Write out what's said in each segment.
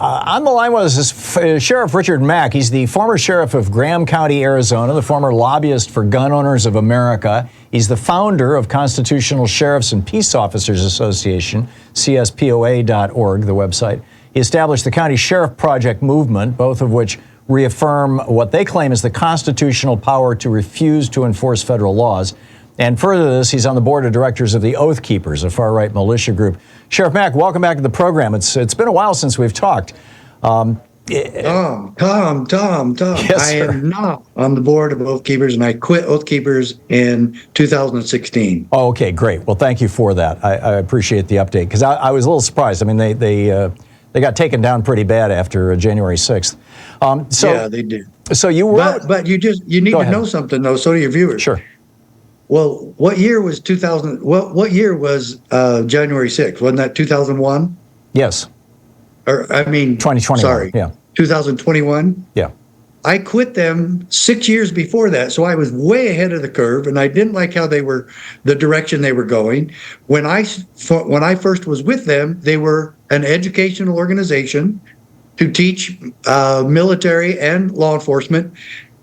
On the line with us is Sheriff Richard Mack. He's the former sheriff of Graham County, Arizona, the former lobbyist for Gun Owners of America. He's the founder of Constitutional Sheriffs and Peace Officers Association, CSPOA.org, the website. He established the County Sheriff Project movement, both of which reaffirm what they claim is the constitutional power to refuse to enforce federal laws. And further to this, he's on the board of directors of the Oath Keepers, a far-right militia group. Sheriff Mack, welcome back to the program. It's been a while since we've talked. Tom. Yes, I am not on the board of Oath Keepers, and I quit Oath Keepers in 2016. Oh, okay, great. Well, thank you for that. I appreciate the update, because I was a little surprised. I mean, they got taken down pretty bad after January 6th. Yeah, they did. So you were... But you need to know something, though, so do your viewers. Sure. Well, what year was 2000? What year was January 6th? Wasn't that 2001? Yes. Or I mean, 2021. Sorry, yeah, 2021. Yeah. I quit them 6 years before that, so I was way ahead of the curve, and I didn't like how they were, the direction they were going. When I first was with them, they were an educational organization to teach military and law enforcement.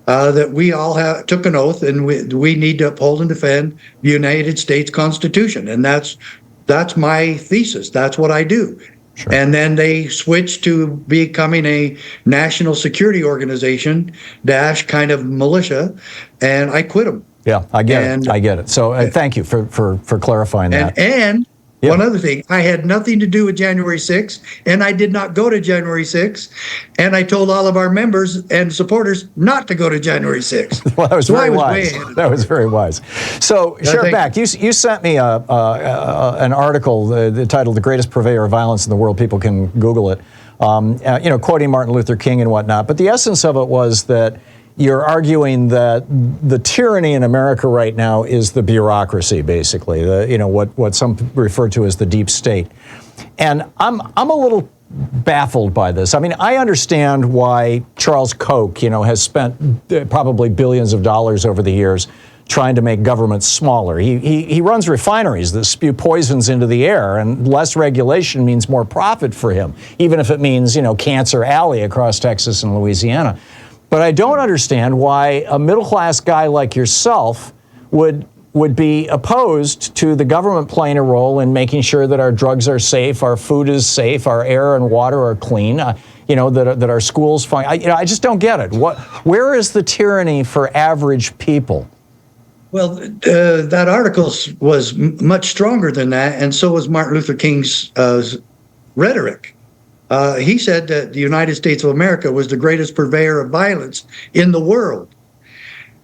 That we all took an oath, and we need to uphold and defend the United States Constitution, and that's my thesis. That's what I do. Sure. And then they switched to becoming a national security organization dash kind of militia, and I quit them. Yeah, I get it. I get it. So thank you for clarifying that. And yeah. One other thing, I had nothing to do with January 6th, and I did not go to January 6th, and I told all of our members and supporters not to go to January 6th. Well, that was very wise. That was very wise. So, Sheriff Mack, you sent me an article titled "The Greatest Purveyor of Violence in the World." People can Google it. Quoting Martin Luther King and whatnot. But the essence of it was that you're arguing that the tyranny in America right now is the bureaucracy, basically, what some refer to as the deep state. And I'm a little baffled by this. I mean, I understand why Charles Koch, has spent probably billions of dollars over the years trying to make government smaller. He runs refineries that spew poisons into the air, and less regulation means more profit for him, even if it means, Cancer Alley across Texas and Louisiana. But I don't understand why a middle-class guy like yourself would be opposed to the government playing a role in making sure that our drugs are safe, our food is safe, our air and water are clean, that our schools fine. I just don't get it. Where is the tyranny for average people? Well, that article was much stronger than that, and so was Martin Luther King's rhetoric. He said that the United States of America was the greatest purveyor of violence in the world.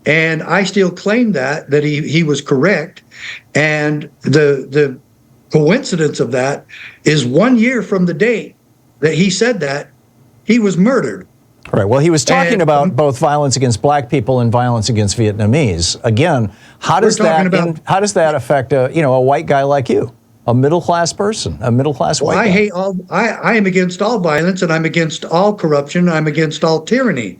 And I still claim that he was correct. And the coincidence of that is 1 year from the date that he said that, he was murdered. Right. Well, he was talking about both violence against black people and violence against Vietnamese. Again, how does that affect a white guy like you? A middle-class person, a middle-class white guy. I am against all violence, and I'm against all corruption, I'm against all tyranny.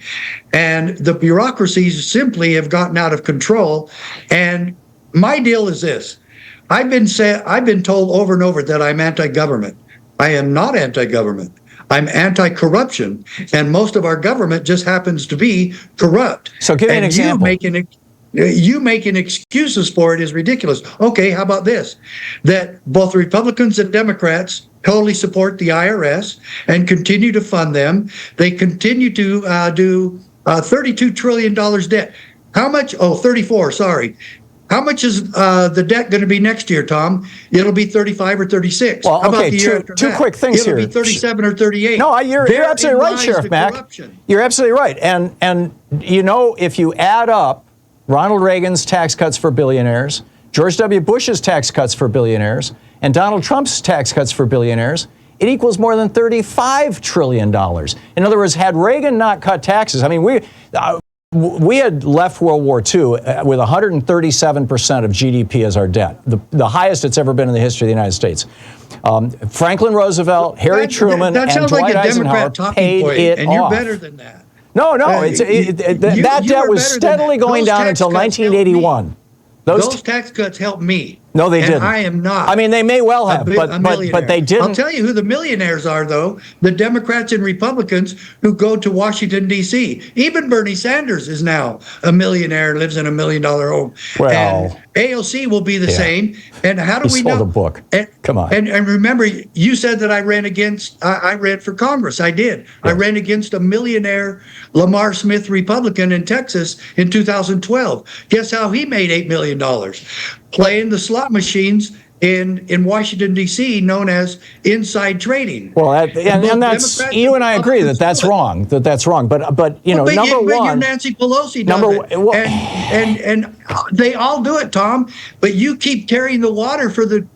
And the bureaucracies simply have gotten out of control. And my deal is this. I've been told over and over that I'm anti-government. I am not anti-government. I'm anti-corruption. And most of our government just happens to be corrupt. So give me an example. You making excuses for it is ridiculous. Okay, how about this? That both Republicans and Democrats totally support the IRS and continue to fund them. They continue to do $32 trillion debt. How much? Oh, 34, sorry. How much is the debt going to be next year, Tom? It'll be 35 or 36. Well, how about okay, the year after two that? quick things here. It'll be 37 or 38. No, you're absolutely right, Sheriff Mack. You're absolutely right. And if you add up Ronald Reagan's tax cuts for billionaires, George W. Bush's tax cuts for billionaires, and Donald Trump's tax cuts for billionaires, it equals more than $35 trillion. In other words, had Reagan not cut taxes, I mean, we had left World War II with 137% of GDP as our debt, the highest it's ever been in the history of the United States. Franklin Roosevelt, Harry Truman, and Dwight Eisenhower paid it and off. You're better than that. No, that debt was steadily going down until 1981. Those tax cuts helped me. No, they didn't. I am not. I mean, they may well have, but they didn't. I'll tell you who the millionaires are, though. The Democrats and Republicans who go to Washington, D.C. Even Bernie Sanders is now a millionaire, lives in $1 million home. Well, and AOC will be the same. And how do we know? The book. Come on. And remember, you said that I ran for Congress. I did. Yeah. I ran against a millionaire Lamar Smith Republican in Texas in 2012. Guess how he made $8 million? Playing the slot machines in Washington, D.C., known as inside trading. Well, and that's, you and I agree that that's wrong. That's wrong. But number one, you're Nancy Pelosi does it. And they all do it, Tom. But you keep carrying the water for the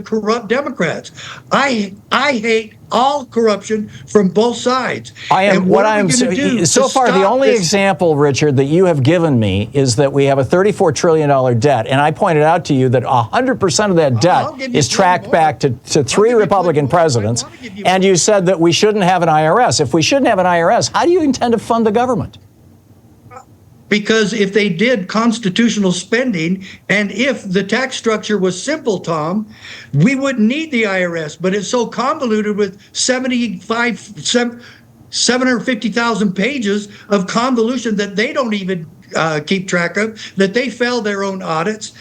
corrupt Democrats. I hate all corruption from both sides. So far, the only example, Richard, that you have given me is that we have a $34 trillion debt. And I pointed out to you that 100% of that debt is tracked back to three Republican presidents. And you said that we shouldn't have an IRS. If we shouldn't have an IRS, how do you intend to fund the government? Because if they did constitutional spending, and if the tax structure was simple, Tom, we wouldn't need the IRS. But it's so convoluted with 750,000 pages of convolution that they don't even keep track of, that they fail their own audits.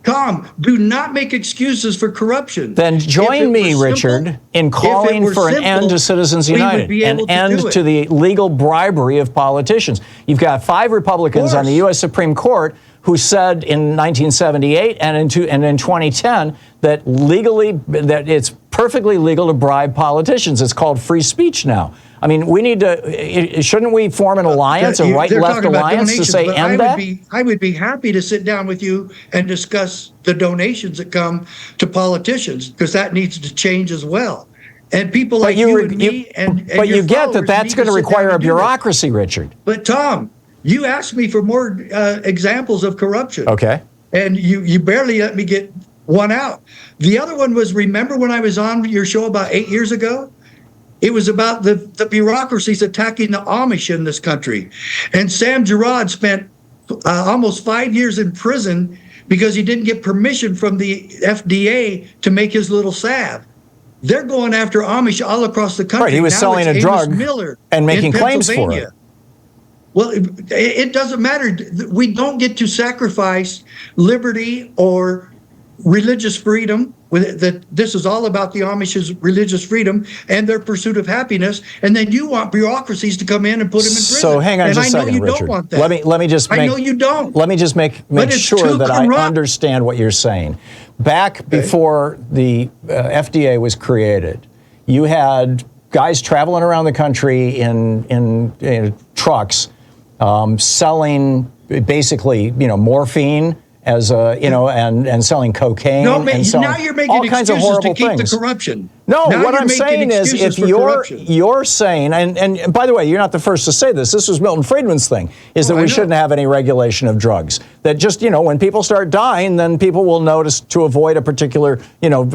Tom, do not make excuses for corruption. Then join me, Richard, in calling for an end to Citizens United, an end to the legal bribery of politicians. You've got 5 Republicans on the U.S. Supreme Court who said in 1978 and in 2010 that it's perfectly legal to bribe politicians. It's called free speech now. I mean, we need to, shouldn't we form an alliance, a right-left alliance to say end that? I would be happy to sit down with you and discuss the donations that come to politicians, because that needs to change as well. And people like you and me But you get that that's going to require a bureaucracy, Richard. But Tom, you asked me for more examples of corruption. Okay. And you barely let me get one out. The other one was, remember when I was on your show about 8 years ago? It was about the bureaucracies attacking the Amish in this country. And Sam Girard spent almost 5 years in prison because he didn't get permission from the FDA to make his little salve. They're going after Amish all across the country. Right, he was selling a drug and making claims for it. Well, it doesn't matter. We don't get to sacrifice liberty or religious freedom. This is all about the Amish's religious freedom and their pursuit of happiness, and then you want bureaucracies to come in and put them in prison. So hang on just a second, Richard. I know you don't want that. Let me just make, I know you don't. Let me just make sure that I understand what you're saying. Back before the FDA was created, you had guys traveling around the country in trucks, selling basically morphine as and selling cocaine and selling now you're making all kinds of horrible to keep things. The corruption. No, now what I'm saying is, if you're saying, and by the way, you're not the first to say this. This was Milton Friedman's thing, is that we shouldn't have any regulation of drugs. That just when people start dying, then people will notice to avoid a particular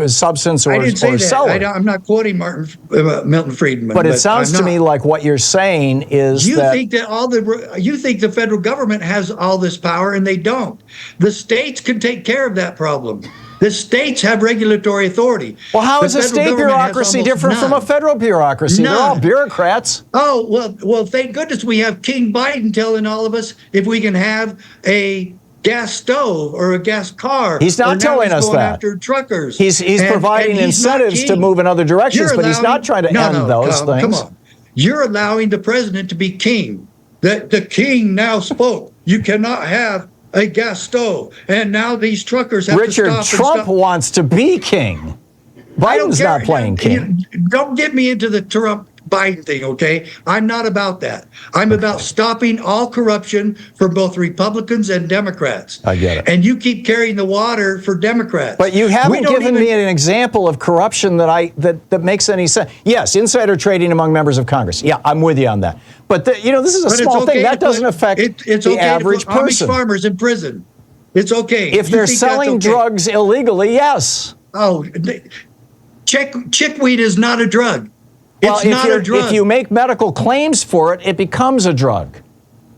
substance or sell it. I'm not quoting Milton Friedman. But it sounds to me like what you're saying is you think the federal government has all this power, and they don't. The states can take care of that problem. The states have regulatory authority. Well, how is a state bureaucracy different from a federal bureaucracy? They're all bureaucrats. Oh, well, thank goodness we have King Biden telling all of us if we can have a gas stove or a gas car. He's not telling us that. After truckers. He's providing incentives to move in other directions, but he's not trying to end those things. Come on. You're allowing the president to be king. The king now spoke. You cannot have a gas stove, and now these truckers have to stop. Richard, Trump wants to be king. Biden's not playing king. Don't get me into the Trump Biden thing, okay? I'm not about that. I'm about stopping all corruption for both Republicans and Democrats. I get it. And you keep carrying the water for Democrats. But you haven't given me an example of corruption that makes any sense. Yes, insider trading among members of Congress. Yeah, I'm with you on that. But this is a small thing. That doesn't affect the average person. Amish farmers in prison. It's okay. If they're selling drugs illegally, yes. Oh, chickweed is not a drug. Well, if you make medical claims for it, it becomes a drug.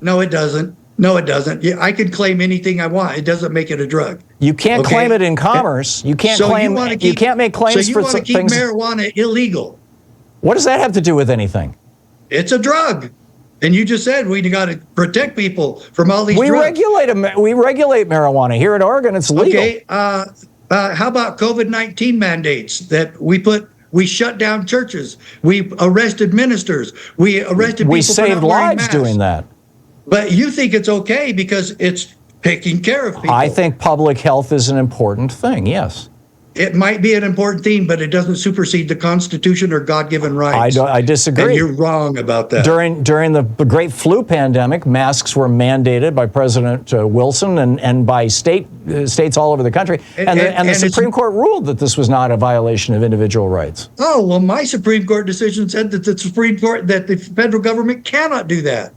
No, it doesn't. No, it doesn't. Yeah, I can claim anything I want. It doesn't make it a drug. You can't claim it in commerce. You can't claim. You can't make claims for things. So you want to keep marijuana illegal? What does that have to do with anything? It's a drug, and you just said we got to protect people from all these drugs. We regulate marijuana here in Oregon. It's legal. Okay. How about COVID-19 mandates that we shut down churches? We arrested ministers. We arrested people. We saved lives doing that. But you think it's okay because it's taking care of people. I think public health is an important thing, yes. It might be an important thing, but it doesn't supersede the Constitution or God-given rights. I disagree. And you're wrong about that. During the great flu pandemic, masks were mandated by President Wilson and by states all over the country. And the Supreme Court ruled that this was not a violation of individual rights. Oh, well, my Supreme Court decision said that the federal government cannot do that.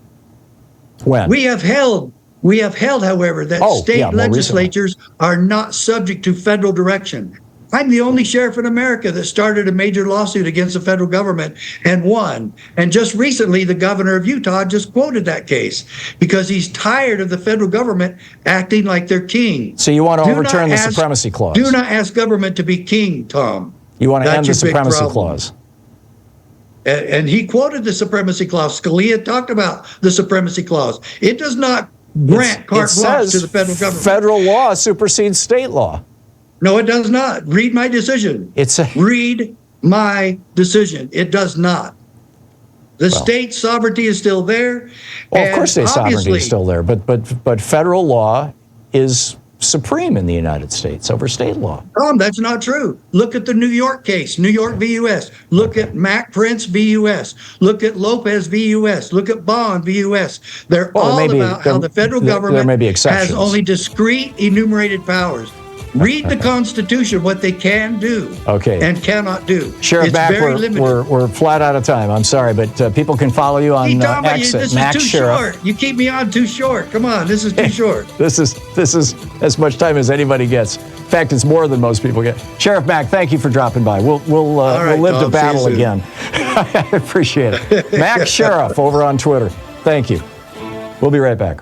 When? We have held, however, that state legislatures are not subject to federal direction. I'm the only sheriff in America that started a major lawsuit against the federal government and won. And just recently, the governor of Utah just quoted that case because he's tired of the federal government acting like they're king. So you want to overturn the Supremacy Clause? Do not ask government to be king, Tom. You want to end the Supremacy Clause? And he quoted the Supremacy Clause. Scalia talked about the Supremacy Clause. It does not grant carte blanche to the federal government. Federal law supersedes state law. No, it does not. Read my decision. Read my decision. It does not. The state sovereignty is still there. Well, of course, state sovereignty is still there, but federal law is supreme in the United States over state law. Tom, that's not true. Look at the New York case, New York v. U.S. Look at Mac Prince v. U.S. Look at Lopez v. U.S. Look at Bond v. U.S. They're all about how the federal government has only discrete enumerated powers. Read the Constitution, what they can do and cannot do. Sheriff Mack, we're flat out of time. I'm sorry, but people can follow you on X at Mack Sheriff. Short. You keep me on too short. Come on, this is too short. This is as much time as anybody gets. In fact, it's more than most people get. Sheriff Mack, thank you for dropping by. We'll live to battle again. I appreciate it. Mack Sheriff over on Twitter. Thank you. We'll be right back.